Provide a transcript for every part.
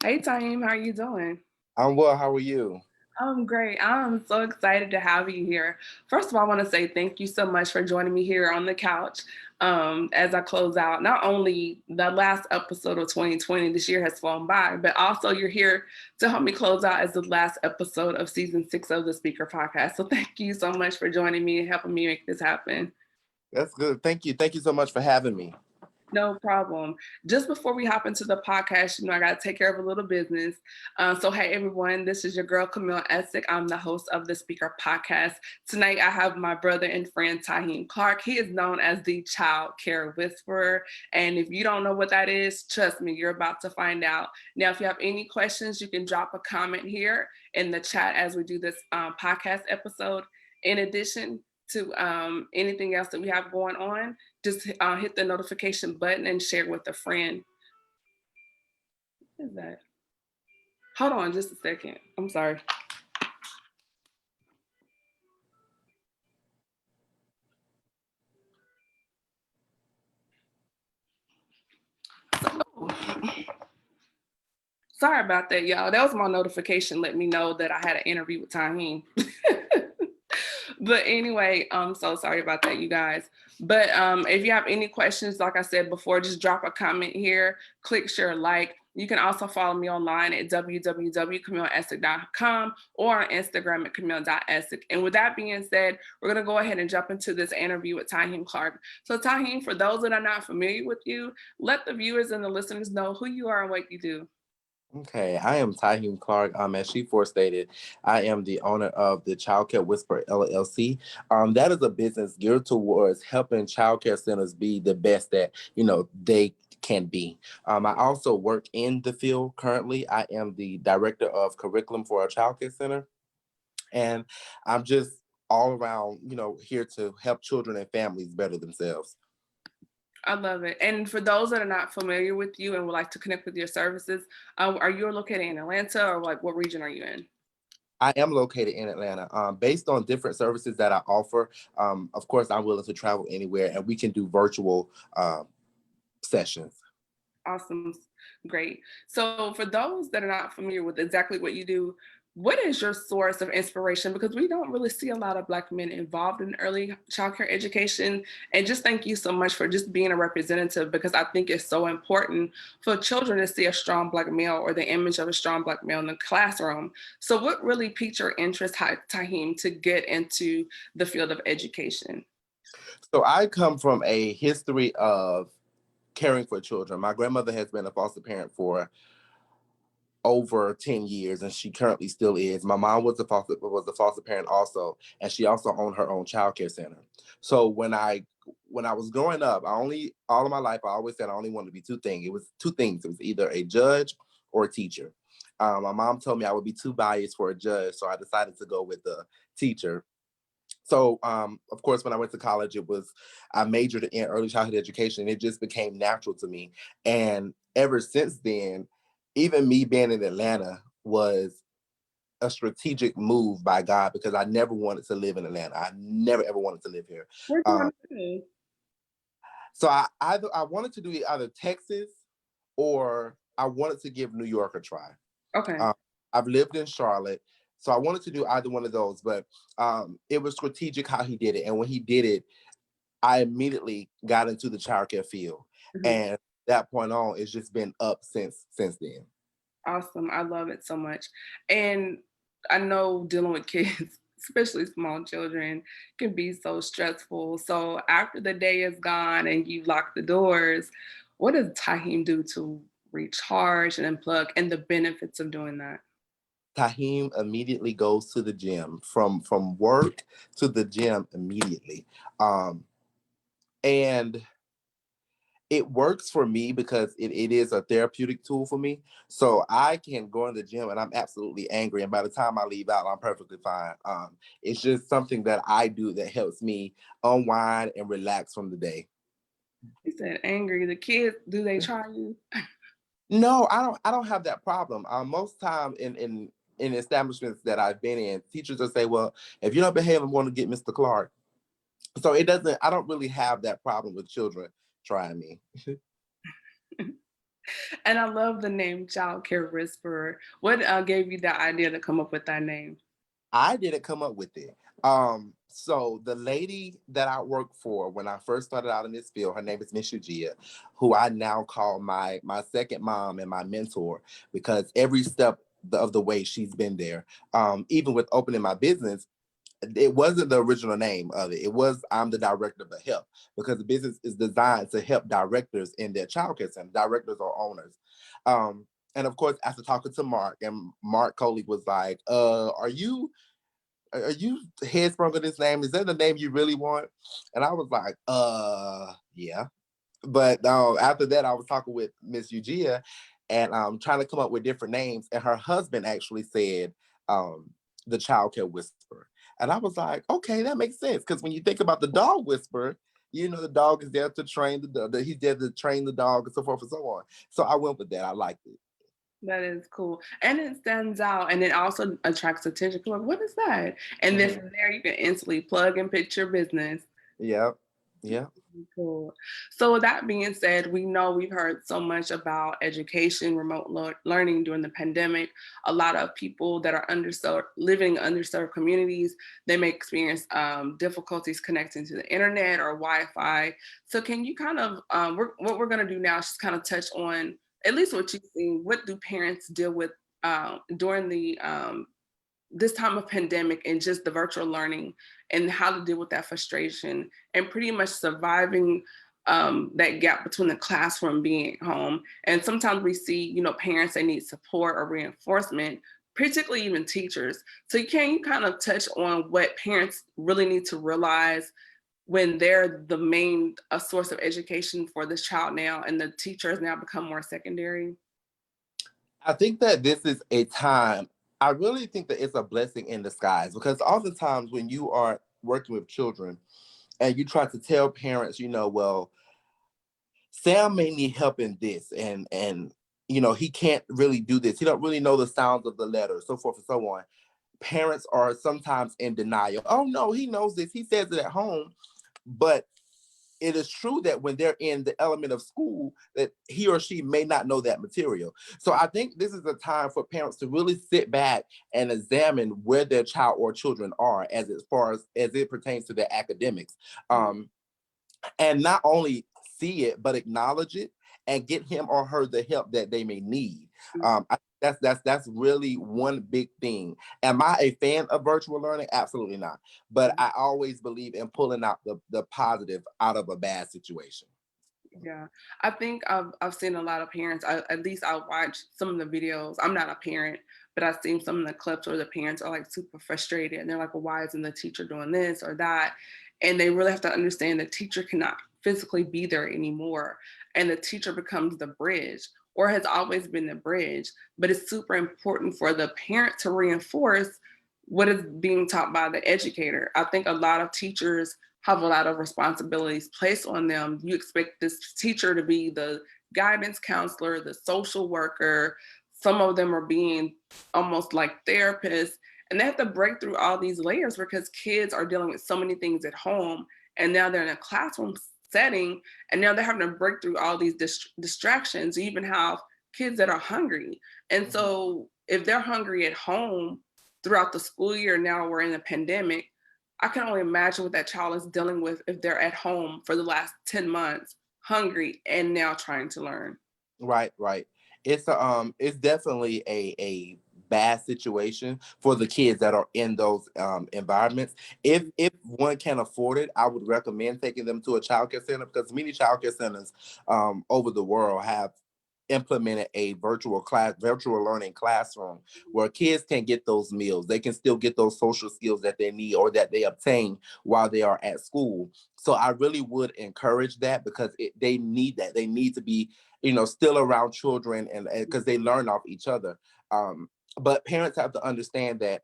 Hey, Tyhem, how are you doing? I'm well. How are you? I'm great. I'm so excited to have you here. First of all, I want to say thank you so much for joining me here on the couch as I close out. Not only the last episode of 2020, this year has flown by, but also you're here to help me close out as the last episode of season 6 of the Speaker Podcast. So thank you so much for joining me and helping me make this happen. That's good. Thank you. Thank you so much for having me. No problem. Just before we hop into the podcast, I got to take care of a little business. Hey, everyone, this is your girl, Camille Essick. I'm the host of the Speaker Podcast. Tonight, I have my brother and friend, Tyheim Clark. He is known as the Childcare Whisperer. And if you don't know what that is, trust me, you're about to find out. Now, if you have any questions, you can drop a comment here in the chat as we do this podcast episode. In addition to anything else that we have going on, just hit the notification button and share with a friend. What is that? Hold on just a second. I'm sorry. So, sorry about that, y'all. That was my notification letting me know that I had an interview with Tyhem. But anyway, I'm so sorry about that, you guys. But if you have any questions, like I said before, just drop a comment here, click share, like. You can also follow me online at www.camilleessick.com or on Instagram at camille.essick. And with that being said, we're going to go ahead and jump into this interview with Tyhem Clark. So Tyhem, for those that are not familiar with you, let the viewers and the listeners know who you are and what you do. Okay, I am Tyheim Clark. As she stated, I am the owner of the Childcare Whisper LLC. That is a business geared towards helping childcare centers be the best that they can be. I also work in the field currently. I am the director of curriculum for a childcare center, and I'm just all around, here to help children and families better themselves. I love it. And for those that are not familiar with you and would like to connect with your services, are you located in Atlanta or like what region are you in? I am located in Atlanta. Based on different services that I offer, of course, I'm willing to travel anywhere, and we can do virtual sessions. Awesome. Great. So for those that are not familiar with exactly what you do, what is your source of inspiration? Because we don't really see a lot of Black men involved in early childcare education. And just thank you so much for just being a representative, because I think it's so important for children to see a strong Black male or the image of a strong Black male in the classroom. So what really piqued your interest, Tyhem, to get into the field of education? So I come from a history of caring for children. My grandmother has been a foster parent for over 10 years, and she currently still is. My mom was a foster parent also, and she also owned her own childcare center. So when I was growing up, all of my life I always said I only wanted to be two things. It was two things. It was either a judge or a teacher. My mom told me I would be too biased for a judge, so I decided to go with the teacher. So, of course, when I went to college, I majored in early childhood education. It just became natural to me. And ever since then, even me being in Atlanta was a strategic move by God, because I never wanted to live in Atlanta. I never ever wanted to live here. Where do you Um, want to go? so I wanted to do either Texas, or I wanted to give New York a try. Okay. Um, I've lived in Charlotte, so I wanted to do either one of those. But it was strategic how he did it, and when he did it, I immediately got into the childcare field, Mhm. and that point on, it's just been up since then. Awesome. I love it so much. And I know dealing with kids, especially small children, can be so stressful. So after the day is gone and you lock the doors, what does Tahim do to recharge and unplug, and the benefits of doing that? Tyhem immediately goes to the gym, from work to the gym immediately, um, and it works for me because it is a therapeutic tool for me. So I can go in the gym and I'm absolutely angry, and by the time I leave out, I'm perfectly fine. It's just something that I do that helps me unwind and relax from the day. He said, angry. The kids, do they try you? No, I don't have that problem. Most time in establishments that I've been in, teachers will say, "Well, if you don't behave, I'm going to get Mr. Clark." So it doesn't. I don't really have that problem with children trying me. And I love the name Childcare Whisperer. What gave you the idea to come up with that name? I didn't come up with it. So the lady that I worked for when I first started out in this field, her name is Miss Ugia, who I now call my second mom and my mentor, because every step of the way she's been there. Even with opening my business, it wasn't the original name of it. It was I'm the director of help, because the business is designed to help directors in their childcare center, directors or owners. And of course, after talking to Mark, and Mark Coley was like, are you headsprung of this name? Is that the name you really want?" And I was like, yeah. But after that, I was talking with Miss Ugia and trying to come up with different names. And her husband actually said the childcare whisperer. And I was like, okay, that makes sense. Because when you think about the dog whisperer, you know, the dog is there to train he's there to train the dog and so forth and so on. So I went with that. I liked it. That is cool. And it stands out and it also attracts attention. People are like, what is that? And then Mhm. from there you can instantly plug and pitch your business. Yep. Yeah. Cool. So with that being said, we know we've heard so much about education, remote learning during the pandemic. A lot of people that are underserved, living in underserved communities, they may experience difficulties connecting to the internet or Wi-Fi. So can you kind of, what we're going to do now is just kind of touch on at least what you've seen. What do parents deal with during the this time of pandemic and just the virtual learning and how to deal with that frustration and pretty much surviving that gap between the classroom being at home. And sometimes we see, you know, parents that need support or reinforcement, particularly even teachers. So can you kind of touch on what parents really need to realize when they're the main source of education for this child now and the teachers now become more secondary? I think that this is a time, I really think that it's a blessing in disguise, because oftentimes when you are working with children and you try to tell parents, well, Sam may need help in this, and he can't really do this. He don't really know the sounds of the letters, so forth and so on. Parents are sometimes in denial. Oh no, he knows this. He says it at home. But it is true that when they're in the element of school, that he or she may not know that material. So I think this is a time for parents to really sit back and examine where their child or children are as far as it pertains to their academics. Um, and not only see it but acknowledge it and get him or her the help that they may need. That's really one big thing. Am I a fan of virtual learning? Absolutely not. But I always believe in pulling out the positive out of a bad situation. Yeah, I think I've seen a lot of parents. At least I watch some of the videos. I'm not a parent, but I've seen some of the clips where the parents are like super frustrated and they're like, "Well, why isn't the teacher doing this or that?" And they really have to understand the teacher cannot physically be there anymore, and the teacher becomes the bridge or has always been the bridge. But it's super important for the parent to reinforce what is being taught by the educator. I think a lot of teachers have a lot of responsibilities placed on them. You expect this teacher to be the guidance counselor, the social worker. Some of them are being almost like therapists, and they have to break through all these layers because kids are dealing with so many things at home, and now they're in a classroom setting, and now they're having to break through all these distractions. You even have kids that are hungry, and Mhm. so if they're hungry at home throughout the school year, now we're in a pandemic, I can only imagine what that child is dealing with if they're at home for the last 10 months, hungry and now trying to learn. Right, right. It's definitely a bad situation for the kids that are in those environments. If one can afford it, I would recommend taking them to a childcare center, because many childcare centers over the world have implemented a virtual learning classroom where kids can get those meals. They can still get those social skills that they need or that they obtain while they are at school. So I really would encourage that, because they need that. They need to be still around children, and because they learn off each other. But parents have to understand that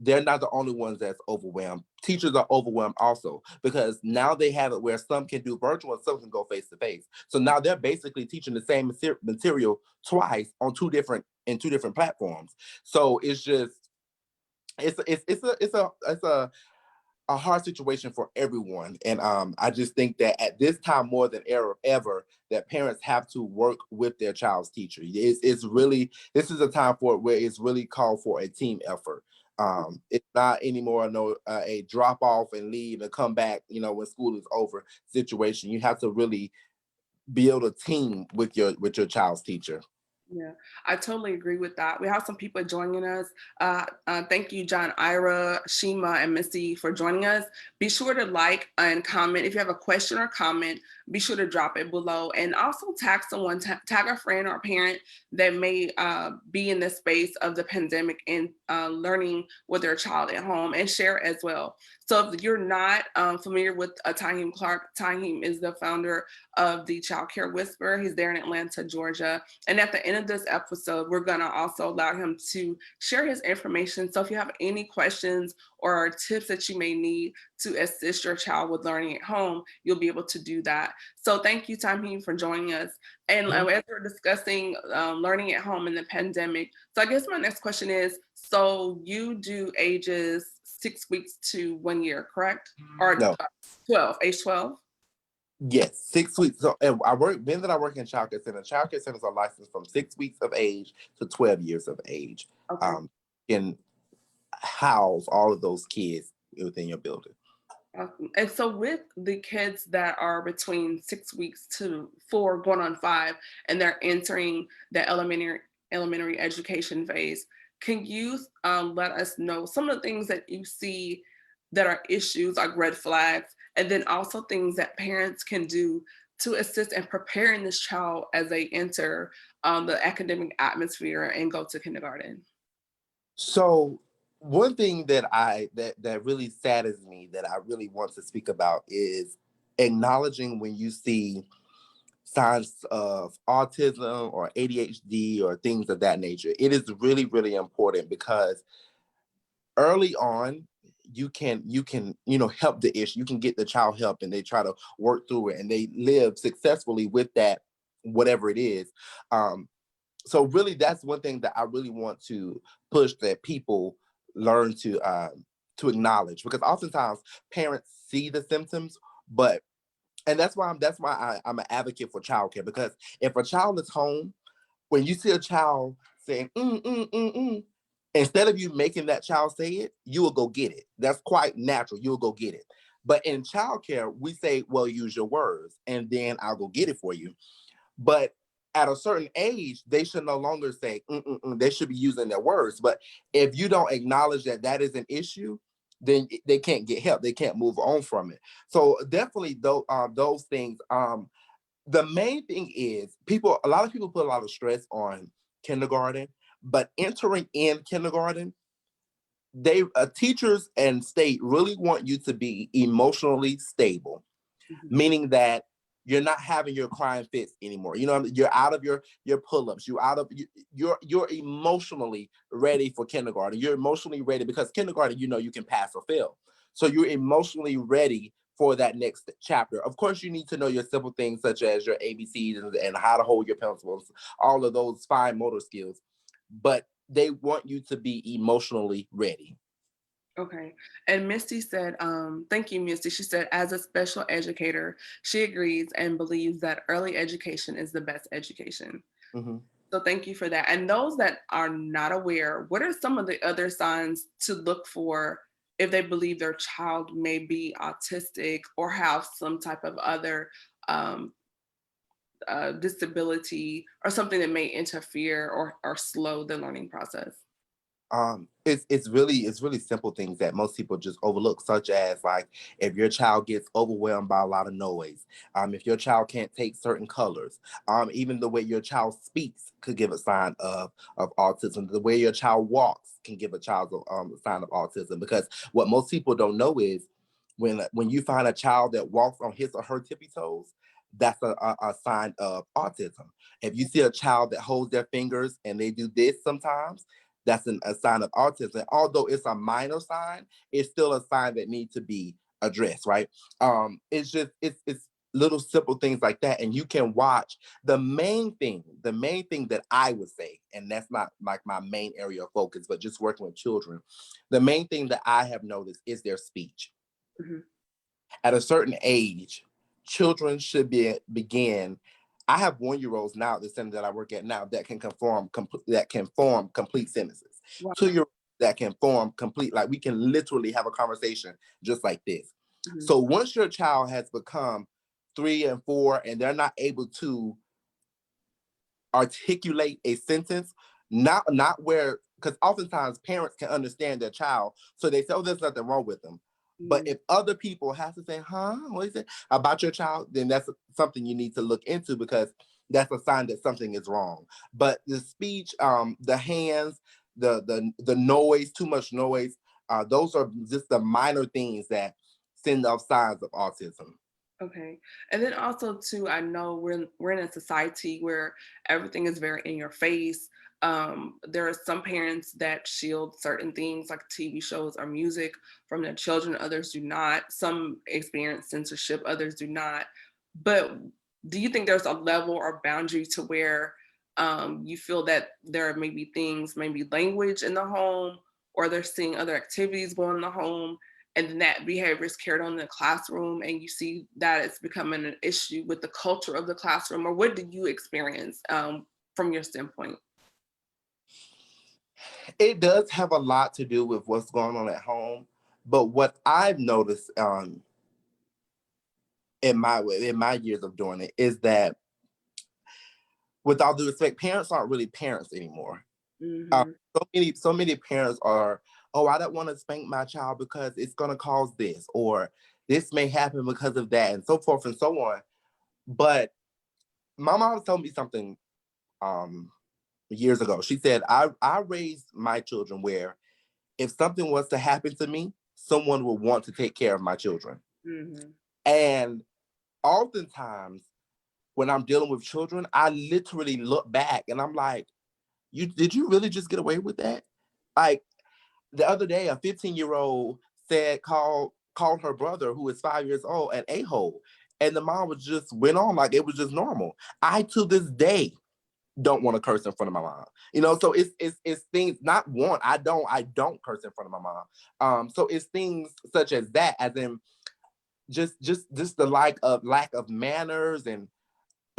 they're not the only ones that's overwhelmed. Teachers are overwhelmed also, because now they have it where some can do virtual and some can go face to face. So now they're basically teaching the same material twice on two different platforms. So it's just it's a a hard situation for everyone. And I just think that at this time more than ever, that parents have to work with their child's teacher. It's really, this is a time for it where it's really called for a team effort. It's not anymore a drop off and leave and come back, when school is over situation. You have to really build a team with your child's teacher. Yeah, I totally agree with that. We have some people joining us. Thank you, John, Ira, Shima, and Missy for joining us. Be sure to like and comment. If you have a question or comment, be sure to drop it below. And also tag someone, tag a friend or a parent that may be in the space of the pandemic and learning with their child at home, and share as well. So if you're not familiar with Tyheim Clark, Tyheim is the founder of the Childcare Whisperer. He's there in Atlanta, Georgia. And at the end of this episode, we're going to also allow him to share his information. So if you have any questions or tips that you may need to assist your child with learning at home, you'll be able to do that. So thank you, Tyhem, for joining us. And as we're discussing learning at home in the pandemic, so I guess my next question is, so you do ages 6 weeks to 1 year, correct? Or No. 12, age 12? Yes, 6 weeks. So and I work in childcare center. Childcare centers are licensed from 6 weeks of age to 12 years of age. Okay. Can house all of those kids within your building. Awesome. And so with the kids that are between 6 weeks to 4, going on 5, and they're entering the elementary education phase, can you let us know some of the things that you see that are issues, like red flags, and then also things that parents can do to assist in preparing this child as they enter the academic atmosphere and go to kindergarten? So one thing that really saddens me, that I really want to speak about, is acknowledging when you see signs of autism or ADHD or things of that nature. It is really, really important, because early on you can help the issue. You can get the child help, and they try to work through it, and they live successfully with that, whatever it is. So really, that's one thing that I really want to push, that people learn to acknowledge, because oftentimes parents see the symptoms, but and that's why I'm an advocate for childcare, because if a child is home, when you see a child saying instead of you making that child say it, you will go get it. That's quite natural. You'll go get it. But in childcare, we say, well, use your words, and then I'll go get it for you. But at a certain age, they should no longer say, they should be using their words. But if you don't acknowledge that that is an issue, then they can't get help. They can't move on from it. So definitely those things. The main thing is, a lot of people put a lot of stress on kindergarten, but entering in kindergarten, teachers and state really want you to be emotionally stable, meaning that you're not having your crying fits anymore. You're out of your pull-ups. You're emotionally ready for kindergarten. You're emotionally ready, because kindergarten, you can pass or fail. So you're emotionally ready for that next chapter. Of course, you need to know your simple things, such as your ABCs and how to hold your pencils, all of those fine motor skills. But they want you to be emotionally ready. Okay. And Misty said, thank you, Misty. She said, as a special educator, she agrees and believes that early education is the best education. Mm-hmm. So thank you for that. And those that are not aware, what are some of the other signs to look for if they believe their child may be autistic or have some type of other um, disability, or something that may interfere or slow the learning process? It's really simple things that most people just overlook, such as, like, if your child gets overwhelmed by a lot of noise, if your child can't take certain colors, even the way your child speaks could give a sign of autism. The way your child walks can give a child a sign of autism, because what most people don't know is, when you find a child that walks on his or her tippy toes, that's a sign of autism. If you see a child that holds their fingers and they do this sometimes, that's a sign of autism. Although it's a minor sign, it's still a sign that needs to be addressed, right? It's little simple things like that. And you can watch. The main thing that I would say, and that's not like my main area of focus, but just working with children, the main thing that I have noticed is their speech. Mm-hmm. At a certain age, children should begin. I have 1-year-olds now at the center that I work at now that can form complete sentences. Wow. 2-year-olds that can form complete, like we can literally have a conversation just like this. Mm-hmm. So once your child has become 3 and 4 and they're not able to articulate a sentence, not where, because oftentimes parents can understand their child, so they say, oh, there's nothing wrong with them. But if other people have to say, huh, what is it about your child, then that's something you need to look into, because that's a sign that something is wrong. But the speech, the hands, the noise, too much noise, those are just the minor things that send off signs of autism. Okay. And then also too, I know we're in a society where everything is very in your face. There are some parents that shield certain things like TV shows or music from their children, others do not. Some experience censorship, others do not. But do you think there's a level or boundary to where you feel that there are maybe things, maybe language in the home, or they're seeing other activities going on in the home, and then that behavior is carried on in the classroom, and you see that it's becoming an issue with the culture of the classroom? Or what did you experience from your standpoint? It does have a lot to do with what's going on at home, but what I've noticed in my years of doing it is that, with all due respect, parents aren't really parents anymore. Mm-hmm. So many parents are, oh, I don't want to spank my child because it's going to cause this, or this may happen because of that, and so forth and so on. But my mom told me something years ago. She said, I raised my children where if something was to happen to me, someone would want to take care of my children. Mm-hmm. And oftentimes when I'm dealing with children, I literally look back and I'm like, did you really just get away with that? Like the other day, a 15-year-old said, called her brother, who is 5 years old, an a-hole. And the mom was just went on like it was just normal. I, to this day, don't want to curse in front of my mom. So it's things, not want. I don't curse in front of my mom. So it's things such as that, as in just the lack of manners, and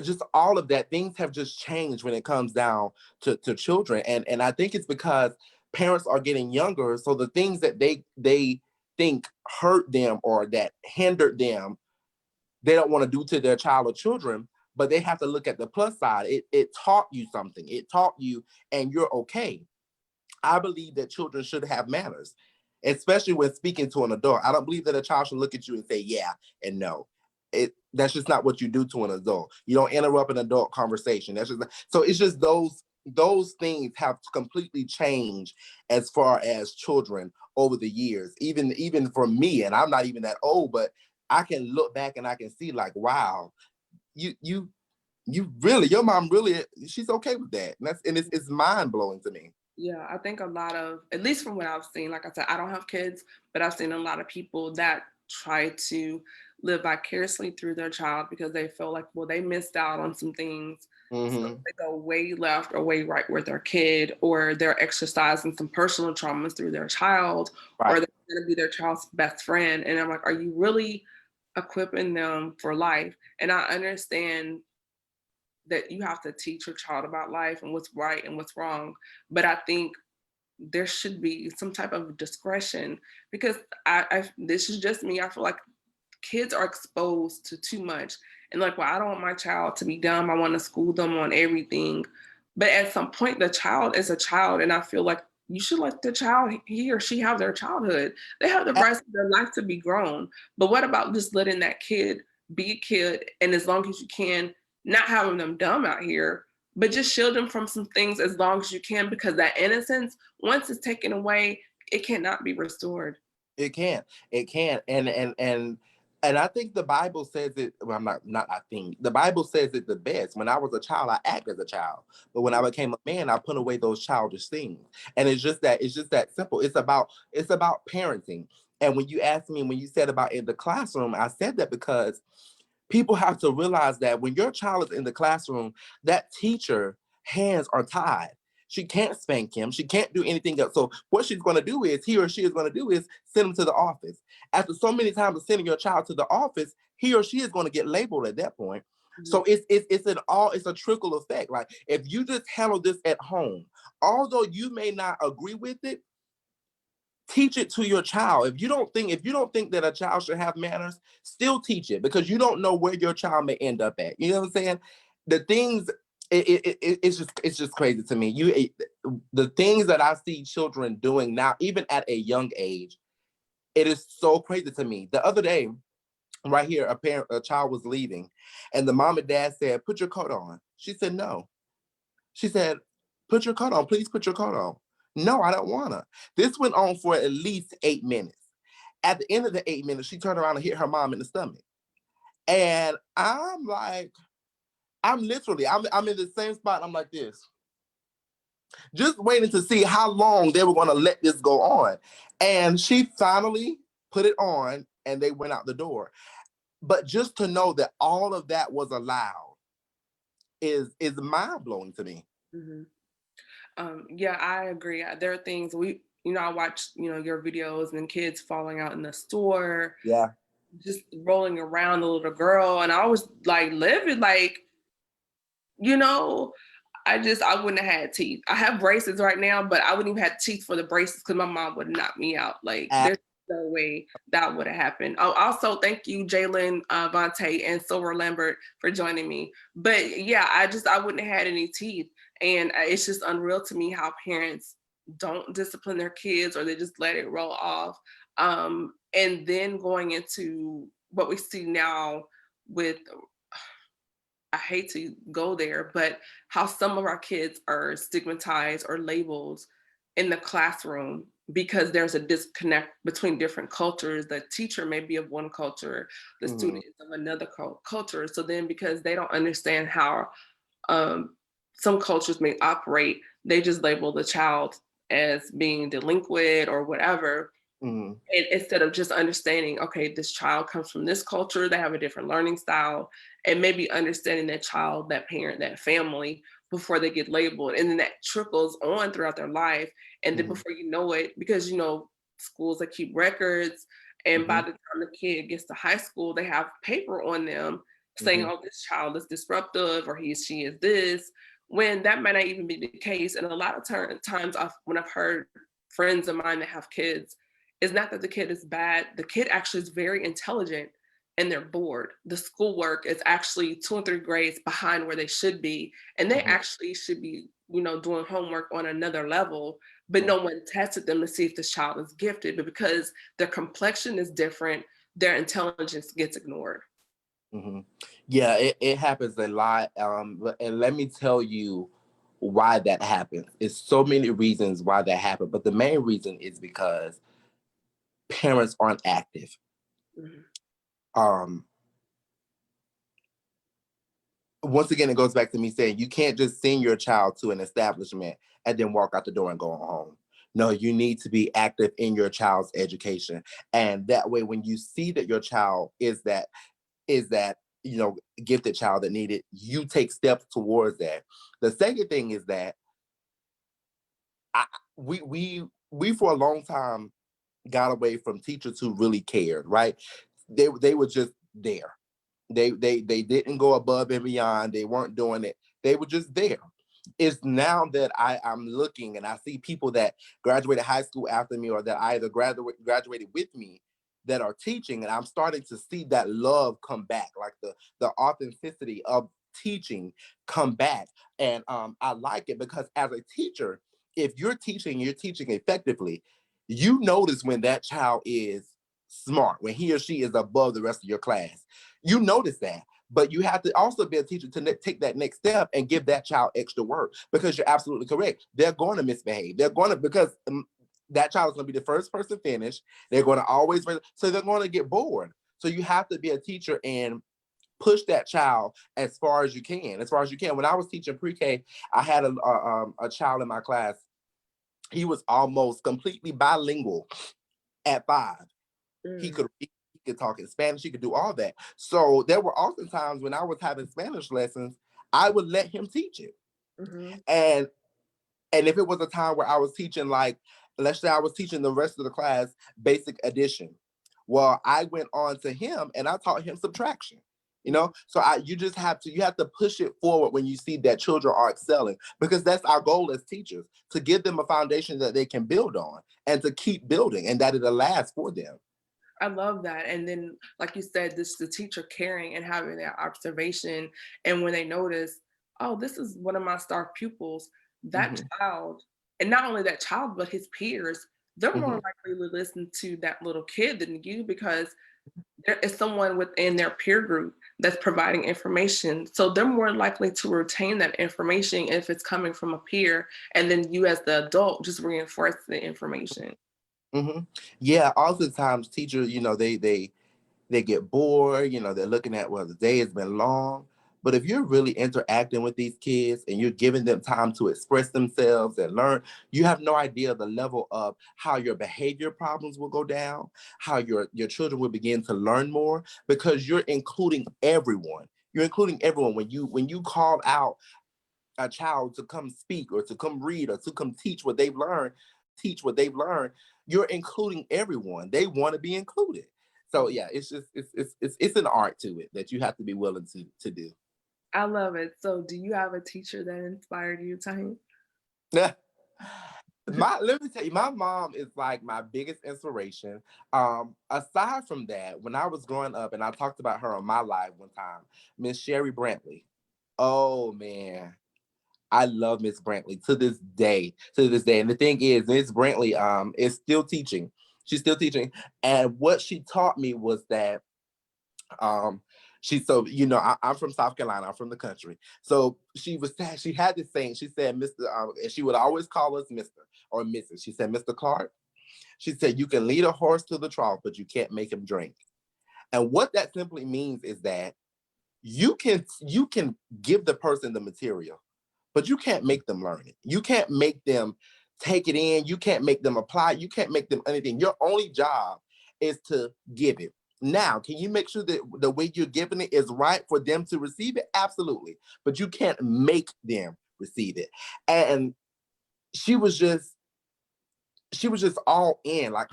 just all of that. Things have just changed when it comes down to children. And I think it's because parents are getting younger. So the things that they think hurt them or that hindered them, they don't want to do to their child or children, but they have to look at the plus side. It taught you something. It taught you, and you're okay. I believe that children should have manners, especially when speaking to an adult. I don't believe that a child should look at you and say yeah and no. That's just not what you do to an adult. You don't interrupt an adult conversation. That's just so. It's just those things have completely changed as far as children over the years. Even for me, and I'm not even that old, but I can look back and I can see like, wow, you really, your mom really, she's okay with that. And it's mind blowing to me. Yeah, I think a lot of, at least from what I've seen, like I said, I don't have kids, but I've seen a lot of people that try to live vicariously through their child because they feel like, well, they missed out on some things. So Mm-hmm. they go way left or way right with their kid, or they're exercising some personal traumas through their child, or Right. they're going to be their child's best friend. And I'm like, are you really equipping them for life? And I understand that you have to teach your child about life and what's right and what's wrong. But I think there should be some type of discretion, because I this is just me. I feel like kids are exposed to too much. And like, well, I don't want my child to be dumb. I want to school them on everything. But at some point, the child is a child. And I feel like you should let the child, he or she, have their childhood. They have the rights of their life to be grown. But what about just letting that kid be a kid? And as long as you can, not having them dumb out here, but just shield them from some things as long as you can, because that innocence, once it's taken away, it cannot be restored. It can. It can. And I think the Bible says it. Well, I'm not I think the Bible says it the best. When I was a child, I acted as a child. But when I became a man, I put away those childish things. And it's just that simple. It's about parenting. And when you asked me, when you said about in the classroom, I said that because people have to realize that when your child is in the classroom, that teacher hands are tied. She can't spank him. She can't do anything else. So what she's going to do is, he or she is going to do is send him to the office. After so many times of sending your child to the office, he or she is going to get labeled at that point. So it's a trickle effect. Like if you just handle this at home, although you may not agree with it, teach it to your child. If you don't think that a child should have manners, still teach it, because you don't know where your child may end up at. You know what I'm saying? The things it's just crazy to me. The things that I see children doing now, even at a young age, it is so crazy to me. The other day, right here, a child was leaving, and the mom and dad said, "Put your coat on." She said, "No." She said, "Put your coat on. Please put your coat on." "No, I don't wanna." This went on for at least 8 minutes. At the end of the 8 minutes, she turned around and hit her mom in the stomach. And I'm like, I'm in the same spot. I'm like this, just waiting to see how long they were going to let this go on. And she finally put it on, and they went out the door. But just to know that all of that was allowed is mind blowing to me. Yeah, I agree. There are things I watch, your videos and kids falling out in the store, Yeah. just rolling around, the little girl. And I was like livid, like, you know, I wouldn't have had teeth. I have braces right now, but I wouldn't even have teeth for the braces because my mom would knock me out. Like, there's no way that would have happened. Oh, also, thank you, Jalen, Vontae, and Silver Lambert for joining me. But yeah, I wouldn't have had any teeth. And it's just unreal to me how parents don't discipline their kids, or they just let it roll off. And then going into what we see now with, I hate to go there, but how some of our kids are stigmatized or labeled in the classroom because there's a disconnect between different cultures. The teacher may be of one culture, the student is of another culture. So then, because they don't understand how some cultures may operate, they just label the child as being delinquent or whatever. And instead of just understanding, okay, this child comes from this culture, they have a different learning style, and maybe understanding that child, that parent, that family before they get labeled. And then that trickles on throughout their life. And then before you know it, because, schools that keep records, and by the time the kid gets to high school, they have paper on them saying, oh, this child is disruptive, or she is this, when that might not even be the case. And a lot of times when I've heard friends of mine that have kids, it's not that the kid is bad. The kid actually is very intelligent and they're bored. The schoolwork is actually 2 and 3 grades behind where they should be. And they actually should be, doing homework on another level, but no one tested them to see if this child is gifted. But because their complexion is different, their intelligence gets ignored. Yeah, it happens a lot. And let me tell you why that happens. It's so many reasons why that happened, but the main reason is because parents aren't active. Once again, it goes back to me saying you can't just send your child to an establishment and then walk out the door and go home. No, you need to be active in your child's education. And that way, when you see that your child is that gifted child that needed, you take steps towards that. The second thing is that we for a long time got away from teachers who really cared, right? They were just there. They didn't go above and beyond. They weren't doing it. They were just there. It's now that I'm looking and I see people that graduated high school after me, or that either graduated with me, that are teaching, and I'm starting to see that love come back, like the authenticity of teaching come back. And I like it because as a teacher, if you're teaching effectively, you notice when that child is smart, when he or she is above the rest of your class. You notice that. But you have to also be a teacher to take that next step and give that child extra work, because you're absolutely correct. They're going to misbehave. Because that child is going to be the first person finished. They're going to always, so they're going to get bored. So you have to be a teacher and push that child as far as you can. When I was teaching pre-K, I had a child in my class. He was almost completely bilingual at 5. He could talk in Spanish. He could do all that. So there were often times when I was having Spanish lessons, I would let him teach it. And And if it was a time where I was teaching, like, let's say I was teaching the rest of the class basic addition, well, I went on to him and I taught him subtraction. You know, so you have to push it forward when you see that children are excelling, because that's our goal as teachers, to give them a foundation that they can build on and to keep building, and that it'll last for them. I love that. And then, like you said, this the teacher caring and having that observation. And when they notice, oh, this is one of my star pupils, that Hmm. child, and not only that child, but his peers, they're more Hmm. likely to listen to that little kid than you, because there is someone within their peer group that's providing information. So they're more likely to retain that information if it's coming from a peer. And then you, as the adult, just reinforce the information. Hmm. Yeah, oftentimes teachers, they get bored, they're looking at, well, the day has been long. But if you're really interacting with these kids and you're giving them time to express themselves and learn, you have no idea the level of how your behavior problems will go down, how your children will begin to learn more, because you're including everyone. You're including everyone when you call out a child to come speak or to come read or to come teach what they've learned, you're including everyone. They want to be included. So yeah, it's just it's an art to it that you have to be willing to do. I love it. So do you have a teacher that inspired you, Tyhem? Let me tell you, my mom is like my biggest inspiration. Aside from that, when I was growing up, and I talked about her on my live one time, Miss Sherry Brantley. Oh man, I love Miss Brantley to this day. To this day. And the thing is, Miss Brantley is still teaching. She's still teaching. And what she taught me was that um I'm from South Carolina, I'm from the country. So she had this saying, she said, Mr. And she would always call us Mr. or Mrs. She said, Mr. Clark, she said, you can lead a horse to the trough, but you can't make him drink. And what that simply means is that you can give the person the material, but you can't make them learn it. You can't make them take it in. You can't make them apply. You can't make them anything. Your only job is to give it. Now, can you make sure that the way you're giving it is right for them to receive it? Absolutely. But you can't make them receive it. And she was just she was just all in. Like,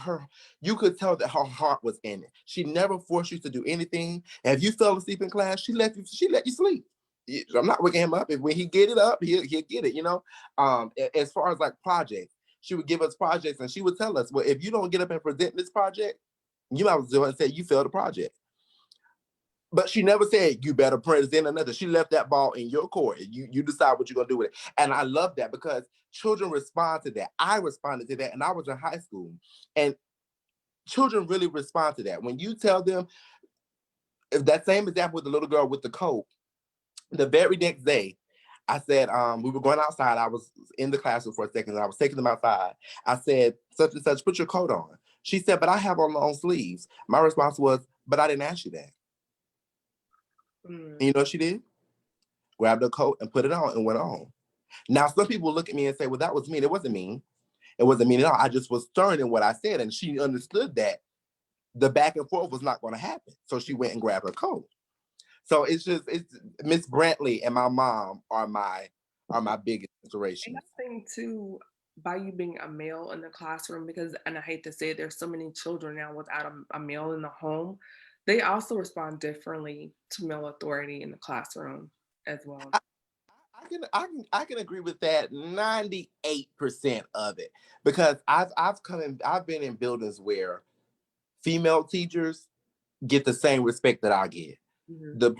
you could tell that her heart was in it. She never forced you to do anything. And if you fell asleep in class, she let you sleep. I'm not waking him up. If when he get it up, he'll get it. As far as like projects, she would give us projects and she would tell us, well, if you don't get up and present this project, you might as well say you failed the project. But she never said you better present another. She left that ball in your court. You decide what you're gonna do with it. And I love that because children respond to that. I responded to that, and I was in high school, and children really respond to that. When you tell them, if that same example with the little girl with the coat, the very next day, I said, we were going outside. I was in the classroom for a second, and I was taking them outside. I said, such and such, put your coat on. She said, but I have on long sleeves. My response was, but I didn't ask you that. And Mm. you know what she did? Grabbed her coat and put it on and went on. Now, some people look at me and say, well, that was mean. It wasn't mean. It wasn't mean at all. I just was stern in what I said. And she understood that the back and forth was not going to happen. So she went and grabbed her coat. So it's Miss Brantley and my mom are my biggest And I inspirations. think too, by you being a male in the classroom, because, and I hate to say it, there's so many children now without a male in the home, they also respond differently to male authority in the classroom as well. I, I can agree with that 98% of it, because I've been in buildings where female teachers get the same respect that I get. Mhm. The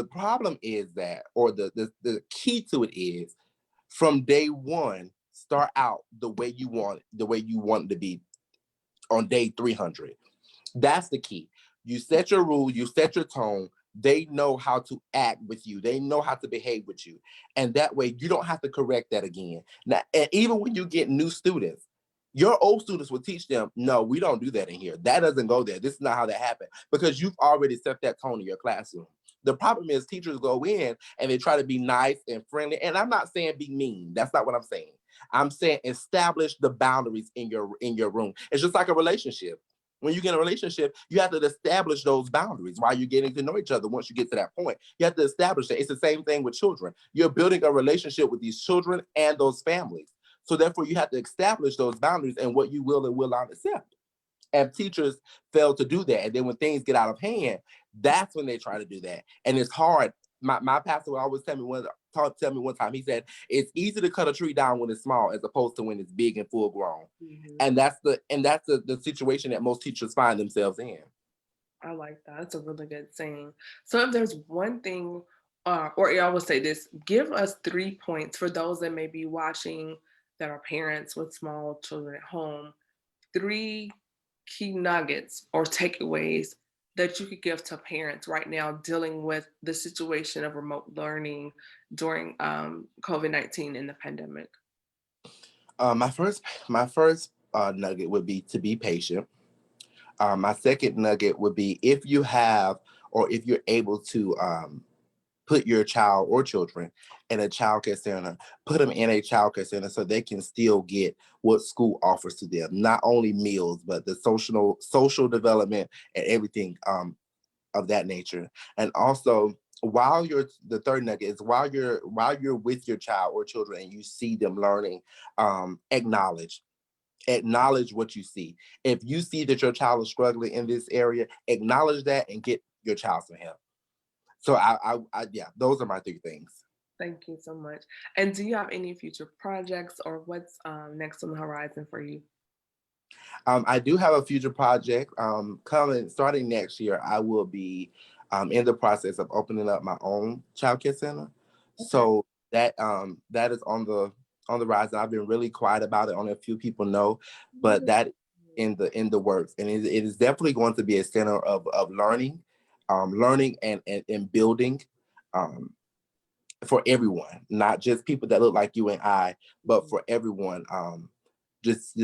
problem is that, or the key to it is, from day one, start out the way you want it to be on day 300. That's the key. You set your rule, you set your tone. They know how to act with you. They know how to behave with you. And that way you don't have to correct that again. Now, and even when you get new students, your old students will teach them, no, we don't do that in here. That doesn't go there. This is not how that happened, because you've already set that tone in your classroom. The problem is teachers go in and they try to be nice and friendly. And I'm not saying be mean. That's not what I'm saying. I'm saying establish the boundaries in your room. It's just like a relationship. When you get in a relationship, you have to establish those boundaries while you're getting to know each other. Once you get to that point, you have to establish that. It's the same thing with children. You're building a relationship with these children and those families. So therefore, you have to establish those boundaries and what you will and will not accept. And teachers fail to do that. And then when things get out of hand, that's when they try to do that. And it's hard. My pastor would always tell me one time, he said, it's easy to cut a tree down when it's small as opposed to when it's big and full grown. Mm-hmm. And that's the situation that most teachers find themselves in. I like that. That's a really good saying. So if there's one thing, or I will say this, give us 3 points for those that may be watching that are parents with small children at home, 3 key nuggets or takeaways that you could give to parents right now dealing with the situation of remote learning during COVID-19 and the pandemic? My first nugget would be to be patient. My second nugget would be if you have or if you're able to put your child or children in a childcare center, put them in a childcare center so they can still get what school offers to them, not only meals, but the social development and everything of that nature. And also, the third nugget is while you're with your child or children and you see them learning, acknowledge what you see. If you see that your child is struggling in this area, acknowledge that and get your child some help. So yeah, those are my 3 things. Thank you so much. And do you have any future projects or what's next on the horizon for you? I do have a future project starting next year. I will be in the process of opening up my own childcare center. Okay. So that is on the rise. I've been really quiet about it. Only a few people know, but that in the works, and it is definitely going to be a center of learning, and building. For everyone, not just people that look like you and I, but for everyone. Just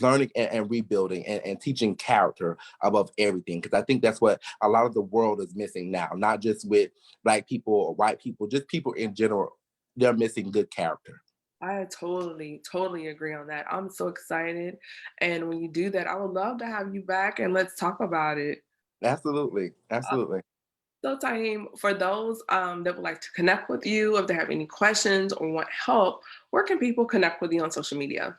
learning and rebuilding and teaching character above everything, because I think that's what a lot of the world is missing now. Not just with Black people or white people, just people in general. They're missing good character. I totally agree on that. I'm so excited, and when you do that, I would love to have you back and let's talk about it. Absolutely. So Tyhem, for those that would like to connect with you, if they have any questions or want help, where can people connect with you on social media?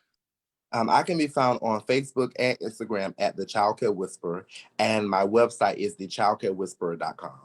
I can be found on Facebook and Instagram at The Childcare Whisperer, and my website is thechildcarewhisperer.com.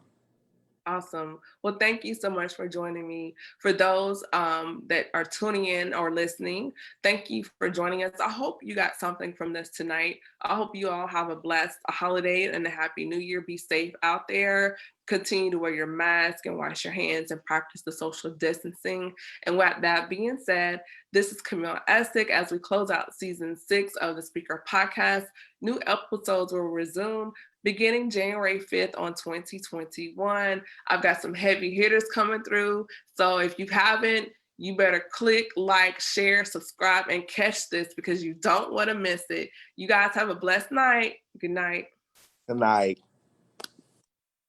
Awesome. Well, thank you so much for joining me. For those that are tuning in or listening, thank you for joining us. I hope you got something from this tonight. I hope you all have a blessed holiday and a happy new year. Be safe out there. Continue to wear your mask and wash your hands and practice the social distancing. And with that being said, this is Camille Essick as we close out season 6 of the Speaker Podcast. New episodes will resume beginning January 5th on 2021. I've got some heavy hitters coming through. So if you haven't, you better click, like, share, subscribe, and catch this because you don't want to miss it. You guys have a blessed night. Good night. Good night.